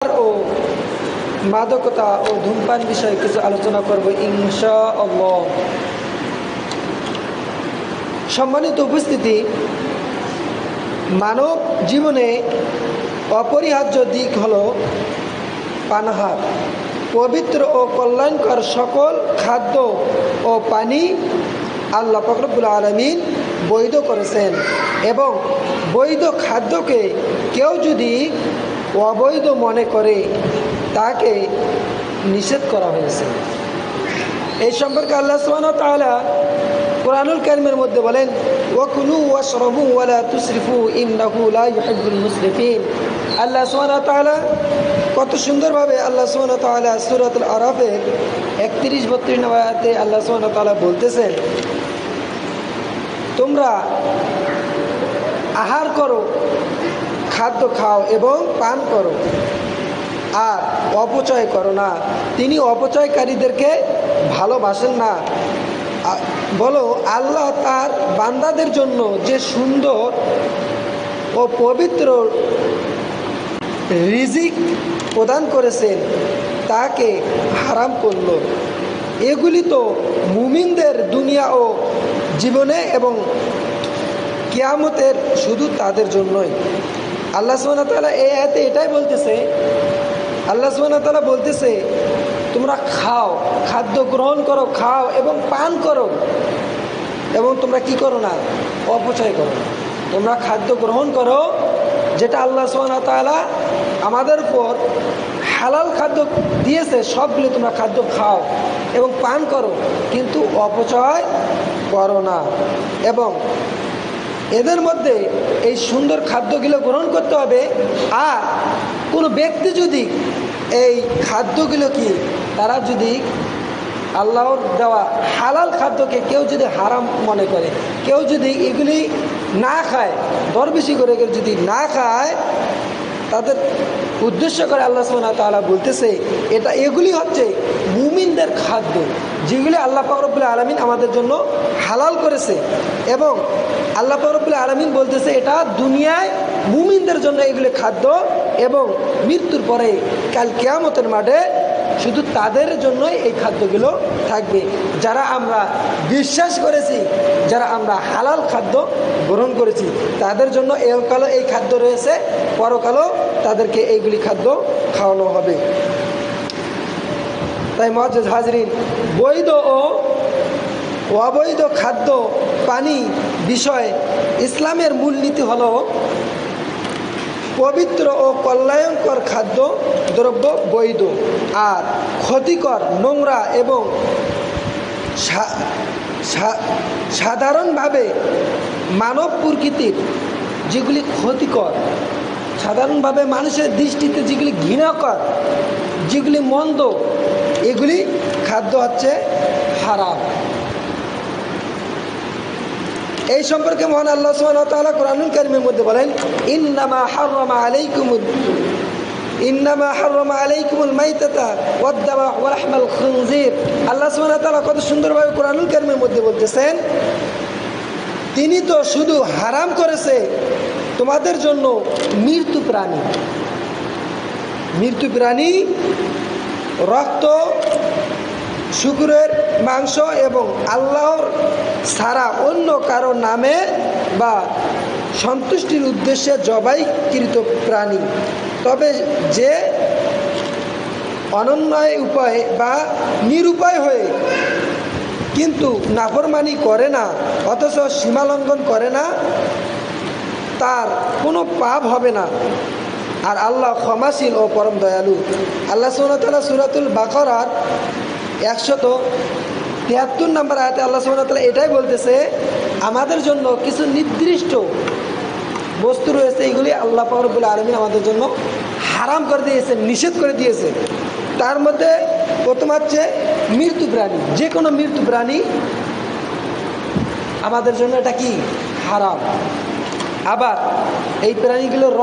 ও মাদকতা ও ধূমপান বিষয়ে কিছু আলোচনা করব ইনশাআল্লাহ। সম্মানিত উপস্থিতি, মানব জীবনে অপরিহার্য দিক হলো পানাহার। পবিত্র ও কল্যাণকর সকল খাদ্য ও পানি আল্লাহ পাক রব্বুল আলামিন বৈধ করেছেন এবং বৈধ খাদ্যকে কেউ যদি অবৈধ মনে করে তাকে নিষেধ করা হয়েছে। এই সম্পর্কে আল্লাহ সুবহানাহু ওয়া তাআলা কুরআনুল কারীমের মধ্যে বলেন, ওয়াকুলু ওয়াশরাবু ওয়ালা তুসরিফু ইন্নাহু লা ইউহিব্বুল মুসরিফিন। আল্লাহ সুবহানাহু ওয়া তাআলা কত সুন্দরভাবে আল্লাহ সুবহানাহু ওয়া তাআলা সূরাতুল আরাফের 31-32 নম্বর আয়াতে আল্লাহ সুবহানাহু ওয়া তাআলা বলতেছেন, তোমরা আহার করো, খাদ্য খাও এবং পান করো, আর অপচয় করো না। তিনি অপচয়কারীদেরকে ভালোবাসেন না। বলো, আল্লাহ তার বান্দাদের জন্য যে সুন্দর ও পবিত্র রিজিক প্রদান করেছেন তাকে হারাম করলো। এগুলি তো মুমিনদের দুনিয়া ও জীবনে এবং কিয়ামতের শুধু তাদের জন্যই। আল্লাহ সুবহানাহু ওয়া তাআলা এই আয়াতে এটাই বলতেছে, আল্লাহ সুবহানাহু ওয়া তাআলা বলতেছে তোমরা খাও, খাদ্য গ্রহণ করো, খাও এবং পান করো, এবং তোমরা কি করো না, অপচয় করো না। তোমরা খাদ্য গ্রহণ করো যেটা আল্লাহ সুবহানাহু ওয়া তাআলা আমাদের উপর হালাল খাদ্য দিয়েছে, সবগুলো তোমরা খাদ্য খাও এবং পান করো, কিন্তু অপচয় করো না। এবং এদের মধ্যে এই সুন্দর খাদ্যগুলো গ্রহণ করতে হবে। আর কোনো ব্যক্তি যদি এই খাদ্যগুলো কি তারা যদি আল্লাহর দেওয়া হালাল খাদ্যকে কেউ যদি হারাম মনে করে, কেউ যদি এগুলি না খায়, দরবেশি করে যদি না খায়, তাদের উদ্দেশ্য করে আল্লাহ সুবহানাহু ওয়া তাআলা বলতেছে এগুলি হচ্ছে মুমিনদের খাদ্য, যেগুলি আল্লাহ পাক রব্বুল আলামিন আমাদের জন্য হালাল করেছে। এবং আল্লাহ পাক রব্বুল আলামিন বলতেছে এটা দুনিয়ায় মুমিনদের জন্য এগুলি খাদ্য, এবং মৃত্যুর পরে কাল কিয়ামতের মাঠে শুধু তাদের জন্যই এই খাদ্যগুলো থাকবে, যারা আমরা বিশ্বাস করেছি, যারা আমরা হালাল খাদ্য গ্রহণ করেছি, তাদের জন্য এহকালও এই খাদ্য রয়েছে, পরকালও তাদেরকে এইগুলি খাদ্য খাওয়ানো হবে। তাই মুআজ্জাজ হাজরিন, বৈধ ও অবৈধ খাদ্য পানি বিষয়ে ইসলামের মূলনীতি হলো পবিত্র ও কল্যাণকর খাদ্য দ্রব্য বৈধ, আর ক্ষতিকর, নোংরা এবং সাধারণভাবে মানব প্রকৃতির যেগুলি ক্ষতিকর, সাধারণভাবে মানুষের দৃষ্টিতে যেগুলি ঘৃণাকর, যেগুলি মন্দ, এগুলি খাদ্য হচ্ছে হারাম। এই সম্পর্কে মহান আল্লাহ সুবহানাহু ওয়া তাআলা কুরআনুল কারীমের মধ্যে বলেন, ইন্নামা হাররামা আলাইকুমুল মাইতাতা ওয়াদ-দামা ওয়া লাহমাল খিনজির। আল্লাহ সুবহানাহু ওয়া তাআলা কত সুন্দরভাবে কুরআনুল কারীমের মধ্যে বলতেছেন, তিনি তো শুধু হারাম করেছে তোমাদের জন্য মৃত্যু প্রাণী, রক্ত, শুকরের মাংস এবং আল্লাহর ছাড়া অন্য কারো নামে বা সন্তুষ্টির উদ্দেশ্যে জবাইকৃত প্রাণী। তবে যে অনন্যায় উপায়ে বা নিরুপায় হয়ে কিন্তু নাফরমানি করে না, অথচ সীমালঙ্ঘন করে না, তার কোনো পাপ হবে না। আর আল্লাহ ক্ষমাশীল ও পরম দয়ালু। আল্লাহ সুবহানাহু ওয়া তাআলা সূরাতুল বাকারার 173 নম্বর আয়াতে আল্লাহ সুবহানাহু ওয়া তাআলা এটাই বলতেছে, আমাদের জন্য কিছু নির্দিষ্ট বস্তু রয়েছে, এগুলি আল্লাহ পাক রব্বুল আলামিন আমাদের জন্য হারাম করে দিয়েছে, নিষেধ করে দিয়েছে। তার মধ্যে প্রথম হচ্ছে মৃত্যু প্রাণী। যে কোনো মৃত্যু প্রাণী আমাদের জন্য এটা কি হারাম। আবার এই প্রাণীগুলোর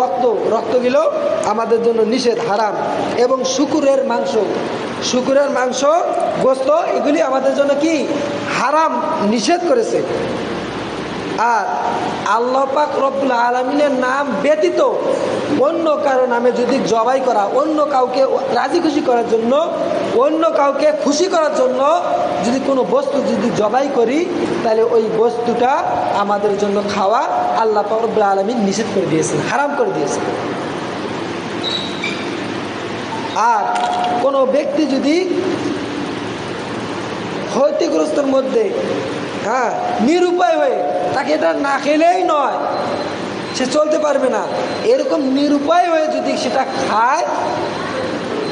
রক্তগুলো আমাদের জন্য নিষেধ, হারাম। এবং শুকরের মাংস, গোস্ত, এগুলি আমাদের জন্য কি হারাম, নিষেধ করেছে। আর আল্লাহ পাক রব্বুল আলামিনের নাম ব্যতীত অন্য কারো নামে যদি জবাই করা, অন্য কাউকে রাজি খুশি করার জন্য, অন্য কাউকে খুশি করার জন্য যদি কোনো বস্তু যদি জবাই করি, তাহলে ওই বস্তুটা আমাদের জন্য খাওয়া আল্লাহ পাক রব্বুল আলামিন নিষেধ করে দিয়েছেন, হারাম করে দিয়েছেন। আর কোনো ব্যক্তি যদি ক্ষতিগ্রস্তর মধ্যে নিরুপায় হয়ে, তাকে এটা না খেলেই নয়, সে চলতে পারবে না, এরকম নিরুপায় হয়ে যদি সেটা খায়,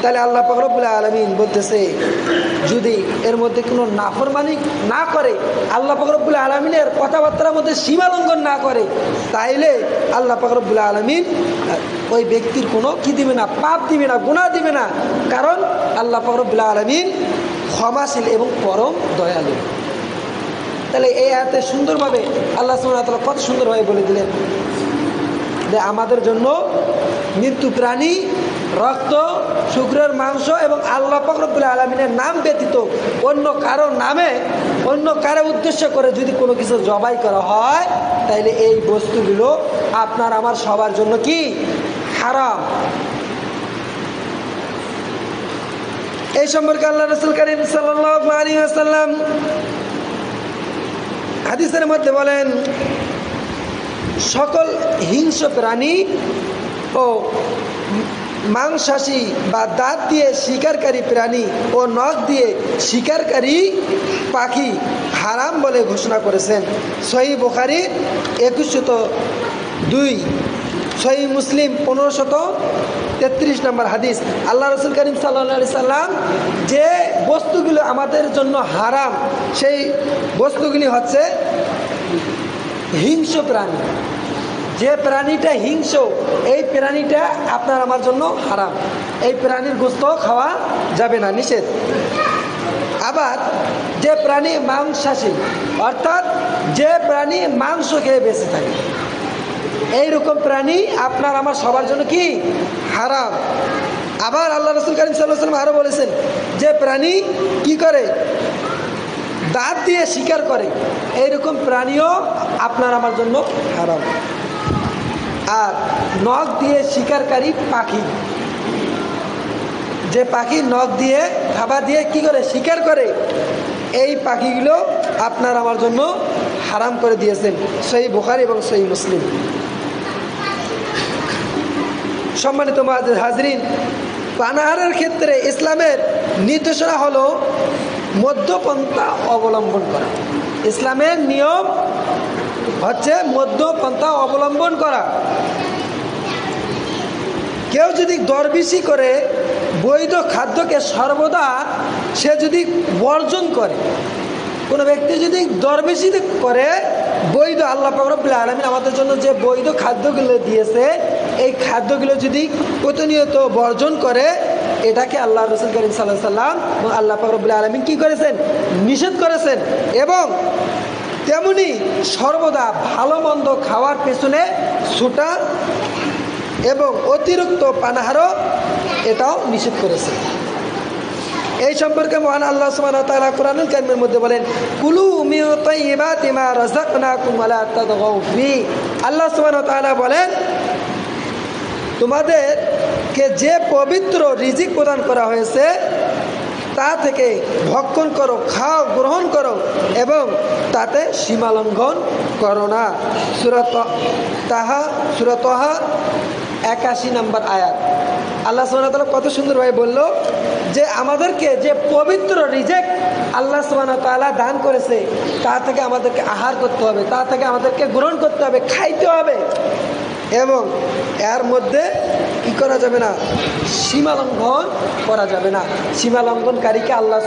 তাহলে আল্লাহ পাক রব্বুল আলামিন বলতেছে যদি এর মধ্যে কোনো নাফরমানি না করে, আল্লাহ পাক রব্বুল আলামিনের কথাবার্তার মধ্যে সীমা লঙ্ঘন না করে, তাইলে আল্লাহ পাক রব্বুল আলামিন ওই ব্যক্তির কোনো কি দিবে না, পাপ দিবে না, গুনাহ দিবে না। কারণ আল্লাহ পাক রব্বুল আলামিন ক্ষমাশীল এবং পরম দয়ালু। তাহলে এই আয়াতে সুন্দরভাবে আল্লাহ সুবহানাহু ওয়া তাআলা কত সুন্দরভাবে বলে দিলেন যে আমাদের জন্য মৃত্যু প্রাণী, রক্ত, শুকরের মাংস এবং আল্লাহ পাক রব্বুল আলামিনের নাম ব্যতীত অন্য কারো নামে, অন্য কারো উদ্দেশ্য করে যদি কোনো কিছু জবাই করা হয়, তাইলে এই বস্তুগুলো আপনার আমার সবার জন্য কি হারাম। এই সম্পর্কে আল্লাহ রাসূল কারীম সাল্লাল্লাহু আলাইহি ওয়াসাল্লাম হাদিসের মধ্যে বলেন, সকল হিংস্র প্রাণী ও মাংসাশী বা দাঁত দিয়ে শিকারকারী প্রাণী ও নখ দিয়ে শিকারকারী পাখি হারাম বলে ঘোষণা করেছেন। সহিহ বুখারী 2102, সহিহ মুসলিম 1533 নম্বর হাদিস। আল্লাহ রাসূল কারীম সাল্লাল্লাহু আলাইহি সাল্লাম যে বস্তুগুলো আমাদের জন্য হারাম, সেই বস্তুগুলি হচ্ছে হিংস্র প্রাণী। যে প্রাণীটা হিংস্র, এই প্রাণীটা আপনার আমার জন্য হারাম, এই প্রাণীর গোশত খাওয়া যাবে না, নিষেধ। আবার যে প্রাণী মাংসাশী, অর্থাৎ যে প্রাণী মাংস খেয়ে বেঁচে থাকে, এইরকম প্রাণী আপনার আমার সবার জন্য কি হারাম। আবার আল্লাহ রাসূল কারীম সাল্লাল্লাহু আলাইহি ওয়াসাল্লাম আরো বলেছেন, যে প্রাণী কি করে, দাঁত দিয়ে শিকার করে, এইরকম প্রাণীও আপনার আমার জন্য হারাম। আর নখ দিয়ে শিকারকারী পাখি, যে পাখি নখ দিয়ে খাবার দিয়ে কি করে শিকার করে, এই পাখিগুলো আপনার আমার জন্য হারাম করে দিয়েছেন। সহিহ বুখারী এবং সহিহ মুসলিম। সম্মানিত হাজরিন, পানাহারের ক্ষেত্রে ইসলামের নির্দেশনা হলো মধ্যপন্থা অবলম্বন করা। ইসলামের নিয়ম হচ্ছে মধ্যপন্থা অবলম্বন করা। কেউ যদি দরবেশি করে বৈধ খাদ্যকে সর্বদা সে যদি বর্জন করে, কোনো ব্যক্তি যদি দরবেশি করে বৈধ, আল্লাহ পাক রব্বুল আলামিন আমাদের জন্য যে বৈধ খাদ্যগুলো দিয়েছে, এই খাদ্যগুলো যদি প্রতিনিয়ত বর্জন করে, এটাকে আল্লাহ রাসূল কারীম সাল্লাল্লাহু আলাইহি সাল্লাম এবং আল্লাহ পাক রব্বুল আলামিন কি করেছেন, নিষেধ করেছেন। এবং তেমনি সর্বদা ভালো মন্দ খাওয়ার পেছনে ছুটা এবং অতিরিক্ত পানাহারও এটাও নিষেধ করেছে। এই সম্পর্কে মহান আল্লাহ সুবহানাহু ওয়া তাআলা কোরআনুল কারীমের মধ্যে বলেন, কুলু মিন তাইয়্যিবাতি মা রাযাকনাকুম ওয়া লা তাতগাউ ফি। আল্লাহ সুবহানাহু ওয়া তাআলা বলেন, তোমাদেরকে যে পবিত্র রিজিক প্রদান করা হয়েছে তা থেকে ভক্ষণ করো, খাও, গ্রহণ করো এবং তাতে সীমা লঙ্ঘন করো না। সূরা তাহা 81 নম্বর আয়াত। আল্লাহ সুবহানাহু ওয়া তাআলা কত সুন্দরভাবে বলল যে আমাদেরকে যে পবিত্র রিজিক আল্লাহ সুবহানাহু ওয়া তাআলা দান করেছে, তা থেকে আমাদেরকে আহার করতে হবে, তা থেকে আমাদেরকে গ্রহণ করতে হবে, খাইতে হবে, এবং এর মধ্যে কি করা যাবে না, সীমা লঙ্ঘন করা যাবে না। সীমা লঙ্ঘনকারীকে আল্লাহ